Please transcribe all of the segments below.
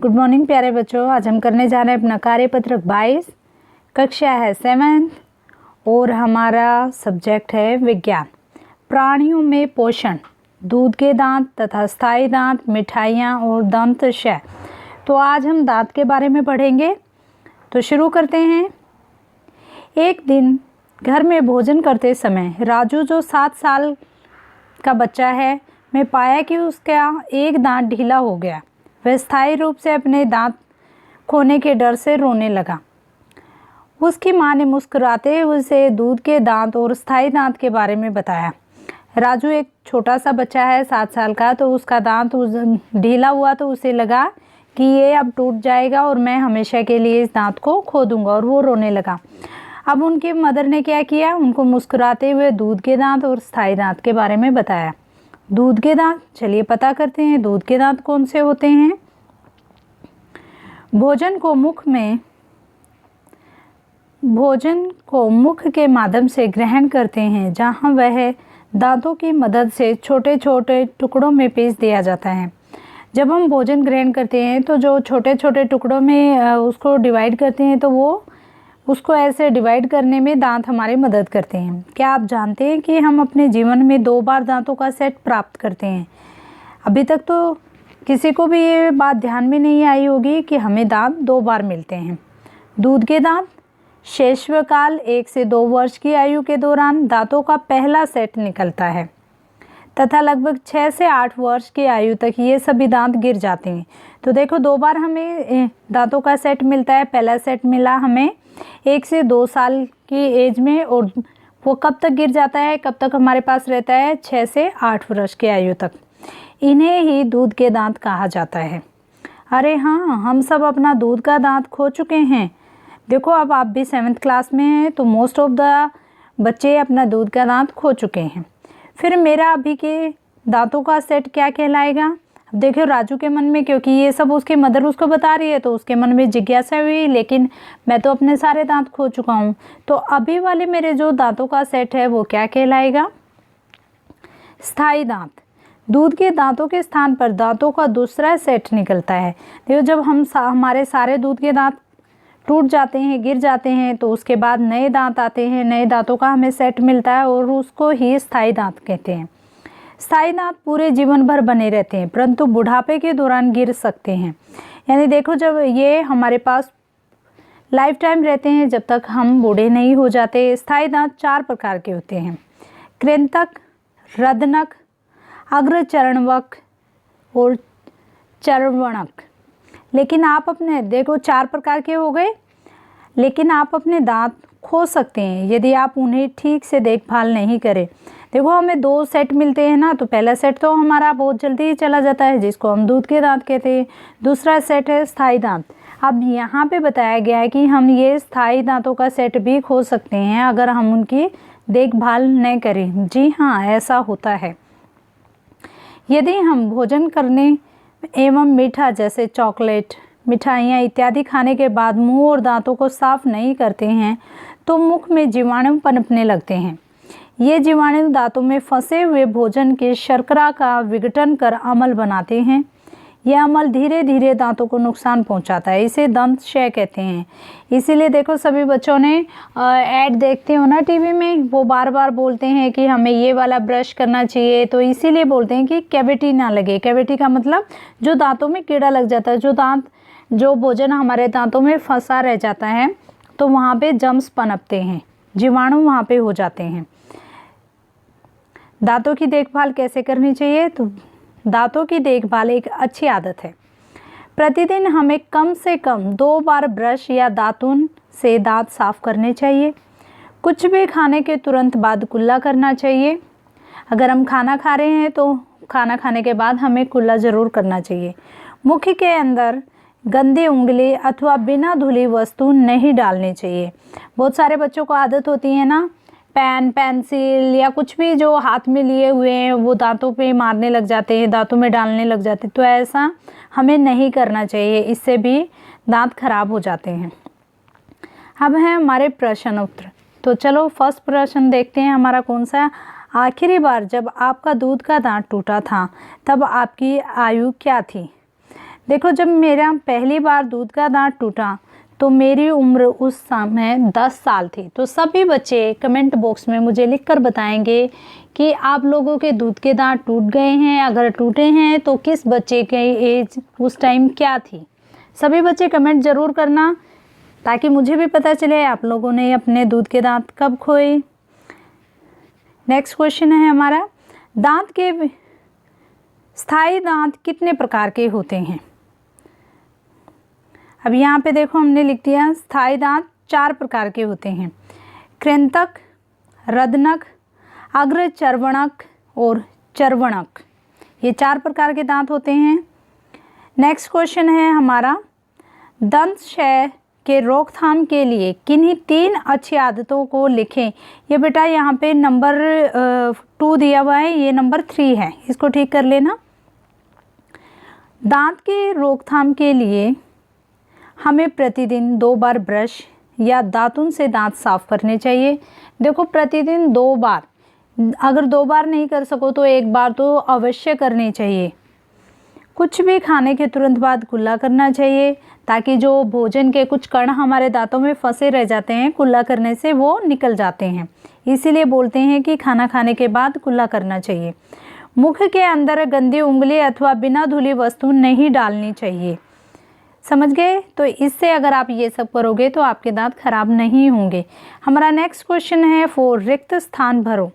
Good morning प्यारे बच्चों। आज हम करने जा रहे हैं अपना कार्यपत्रक 22, कक्षा है 7th और हमारा सब्जेक्ट है विज्ञान। प्राणियों में पोषण, दूध के दांत तथा स्थायी दांत, मिठाइयाँ और दंतशय। तो आज हम दांत के बारे में पढ़ेंगे। तो शुरू करते हैं। एक दिन घर में भोजन करते समय राजू जो 7 साल का बच्चा है, मैं पाया कि उसका एक दांत ढीला हो गया। वह स्थायी रूप से अपने दांत खोने के डर से रोने लगा। उसकी मां ने मुस्कुराते हुए उसे दूध के दांत और स्थायी दांत के बारे में बताया। राजू एक छोटा सा बच्चा है, 7 साल का, तो उसका दांत ढीला हुआ तो उसे लगा कि ये अब टूट जाएगा और मैं हमेशा के लिए इस दांत को खो दूंगा, और वो रोने लगा। अब उनकी मदर ने क्या किया, उनको मुस्कुराते हुए दूध के दांत और स्थायी दांत के बारे में बताया। दूध के दांत, चलिए पता करते हैं दूध के दांत कौन से होते हैं। भोजन को मुख के माध्यम से ग्रहण करते हैं, जहां वह दांतों की मदद से छोटे छोटे टुकड़ों में पीस दिया जाता है। जब हम भोजन ग्रहण करते हैं तो जो छोटे छोटे टुकड़ों में उसको डिवाइड करते हैं, तो वो उसको ऐसे डिवाइड करने में दांत हमारी मदद करते हैं। क्या आप जानते हैं कि हम अपने जीवन में 2 बार दांतों का सेट प्राप्त करते हैं? अभी तक तो किसी को भी ये बात ध्यान में नहीं आई होगी कि हमें दांत 2 बार मिलते हैं। दूध के दांत, शैशवकाल 1 से 2 वर्ष की आयु के दौरान दांतों का पहला सेट निकलता है तथा लगभग 6 से 8 वर्ष की आयु तक ये सभी दांत गिर जाते हैं। तो देखो 2 बार हमें दांतों का सेट मिलता है। पहला सेट मिला हमें 1 से 2 साल की एज में, और वो कब तक गिर जाता है, कब तक हमारे पास रहता है, 6 से 8 वर्ष की आयु तक। इन्हें ही दूध के दांत कहा जाता है। अरे हाँ, हम सब अपना दूध का दांत खो चुके हैं। देखो अब आप भी 7th क्लास में हैं, तो मोस्ट ऑफ द बच्चे अपना दूध का दांत खो चुके हैं। फिर मेरा अभी के दांतों का सेट क्या कहलाएगा? अब देखो राजू के मन में, क्योंकि ये सब उसकी मदर उसको बता रही है, तो उसके मन में जिज्ञासा हुई, लेकिन मैं तो अपने सारे दांत खो चुका हूँ। तो अभी वाले मेरे जो दांतों का सेट है वो क्या कहलाएगा? स्थायी दांत। दूध के दांतों के स्थान पर दांतों का दूसरा सेट निकलता है। देखो जब हमारे सारे दूध के दांत टूट जाते हैं, गिर जाते हैं, तो उसके बाद नए दांत आते हैं। नए दांतों का हमें सेट मिलता है और उसको ही स्थायी दांत कहते हैं। स्थायी दांत पूरे जीवन भर बने रहते हैं, परंतु बुढ़ापे के दौरान गिर सकते हैं। यानी देखो जब ये हमारे पास लाइफ टाइम रहते हैं, जब तक हम बूढ़े नहीं हो जाते। स्थायी दांत 4 प्रकार के होते हैं: कृंतक, रदनक, अग्रचरणवक और चर्वणक। लेकिन आप अपने, देखो 4 प्रकार के हो गए, लेकिन आप अपने दांत खो सकते हैं यदि आप उन्हें ठीक से देखभाल नहीं करें। देखो हमें 2 सेट मिलते हैं ना, तो पहला सेट तो हमारा बहुत जल्दी ही चला जाता है, जिसको हम दूध के दांत कहते हैं। दूसरा सेट है स्थायी दांत। अब यहाँ पे बताया गया है कि हम ये स्थायी दांतों का सेट भी खो सकते हैं अगर हम उनकी देखभाल न करें। जी हाँ, ऐसा होता है। यदि हम भोजन करने एवं मीठा जैसे चॉकलेट, मिठाइयाँ इत्यादि खाने के बाद मुंह और दांतों को साफ नहीं करते हैं, तो मुख में जीवाणु पनपने लगते हैं। ये जीवाणु दांतों में फंसे हुए भोजन के शर्करा का विघटन कर अम्ल बनाते हैं। यह अम्ल धीरे धीरे दांतों को नुकसान पहुंचाता है। इसे दंतशय कहते हैं। इसीलिए देखो सभी बच्चों ने ऐड देखते हो ना टीवी में, वो बार बार बोलते हैं कि हमें ये वाला ब्रश करना चाहिए। तो इसीलिए बोलते हैं कि कैविटी ना लगे। कैविटी का मतलब जो दांतों में कीड़ा लग जाता है, जो भोजन हमारे दांतों में फंसा रह जाता है, तो वहाँ पे जम्स पनपते हैं, जीवाणु वहाँ पे हो जाते हैं। दांतों की देखभाल कैसे करनी चाहिए? तो दांतों की देखभाल एक अच्छी आदत है। प्रतिदिन हमें कम से कम 2 बार ब्रश या दातुन से दांत साफ करने चाहिए। कुछ भी खाने के तुरंत बाद कुल्ला करना चाहिए। अगर हम खाना खा रहे हैं तो खाना खाने के बाद हमें कुल्ला ज़रूर करना चाहिए। मुख के अंदर गंदी उंगली अथवा बिना धुली वस्तु नहीं डालनी चाहिए। बहुत सारे बच्चों को आदत होती है ना, पेन, पेंसिल या कुछ भी जो हाथ में लिए हुए हैं वो दांतों पे मारने लग जाते हैं, दांतों में डालने लग जाते हैं। तो ऐसा हमें नहीं करना चाहिए, इससे भी दांत खराब हो जाते हैं। अब है हमारे प्रश्न उत्तर। तो चलो फर्स्ट प्रश्न देखते हैं हमारा कौन सा। आखिरी बार जब आपका दूध का दांत टूटा था तब आपकी आयु क्या थी? देखो, जब मेरा पहली बार दूध का दांत टूटा तो मेरी उम्र उस समय 10 साल थी। तो सभी बच्चे कमेंट बॉक्स में मुझे लिखकर बताएंगे कि आप लोगों के दूध के दांत टूट गए हैं, अगर टूटे हैं तो किस बच्चे की एज उस टाइम क्या थी। सभी बच्चे कमेंट ज़रूर करना ताकि मुझे भी पता चले आप लोगों ने अपने दूध के दांत कब खोए। नेक्स्ट क्वेश्चन है हमारा, दांत के स्थायी दांत कितने प्रकार के होते हैं। अब यहाँ पे देखो हमने लिख दिया स्थायी दांत 4 प्रकार के होते हैं, कृंतक, रदनक, अग्र चर्वणक और चर्वणक। ये 4 प्रकार के दांत होते हैं। नेक्स्ट क्वेश्चन है हमारा, दंत क्षय के रोकथाम के लिए किन्हीं 3 अच्छी आदतों को लिखें। ये बेटा यहाँ पे नंबर 2 दिया हुआ है, ये नंबर 3 है, इसको ठीक कर लेना। दांत के रोकथाम के लिए हमें प्रतिदिन 2 बार ब्रश या दातुन से दांत साफ करने चाहिए। देखो, प्रतिदिन 2 बार, अगर 2 बार नहीं कर सको तो 1 बार तो अवश्य करनी चाहिए। कुछ भी खाने के तुरंत बाद कुल्ला करना चाहिए ताकि जो भोजन के कुछ कण हमारे दांतों में फंसे रह जाते हैं, कुल्ला करने से वो निकल जाते हैं। इसीलिए बोलते हैं कि खाना खाने के बाद कुल्ला करना चाहिए। मुख के अंदर गंदी उंगली अथवा बिना धुली वस्तु नहीं डालनी चाहिए। समझ गए? तो इससे अगर आप ये सब करोगे तो आपके दांत खराब नहीं होंगे। हमारा नेक्स्ट क्वेश्चन है, 4 रिक्त स्थान भरो।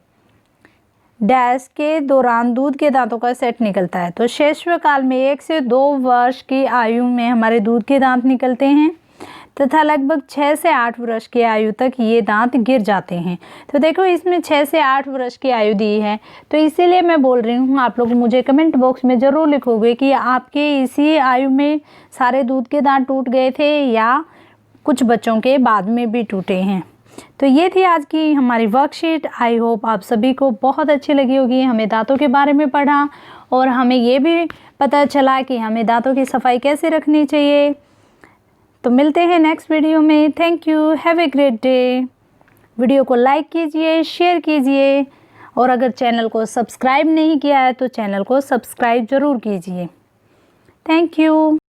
डैश के दौरान दूध के दांतों का सेट निकलता है। तो शैशव काल में 1 से 2 वर्ष की आयु में हमारे दूध के दांत निकलते हैं तथा लगभग 6 से 8 वर्ष की आयु तक ये दांत गिर जाते हैं। तो देखो, इसमें 6 से 8 वर्ष की आयु दी है, तो इसीलिए मैं बोल रही हूँ आप लोग मुझे कमेंट बॉक्स में ज़रूर लिखोगे कि आपके इसी आयु में सारे दूध के दांत टूट गए थे या कुछ बच्चों के बाद में भी टूटे हैं। तो ये थी आज की हमारी वर्कशीट। आई होप आप सभी को बहुत अच्छी लगी होगी। हमें दांतों के बारे में पढ़ा और हमें ये भी पता चला कि हमें दांतों की सफाई कैसे रखनी चाहिए। तो मिलते हैं नेक्स्ट वीडियो में। Thank you, have a great day. Video को लाइक कीजिए, शेयर कीजिए और अगर चैनल को सब्सक्राइब नहीं किया है तो चैनल को सब्सक्राइब ज़रूर कीजिए। Thank you.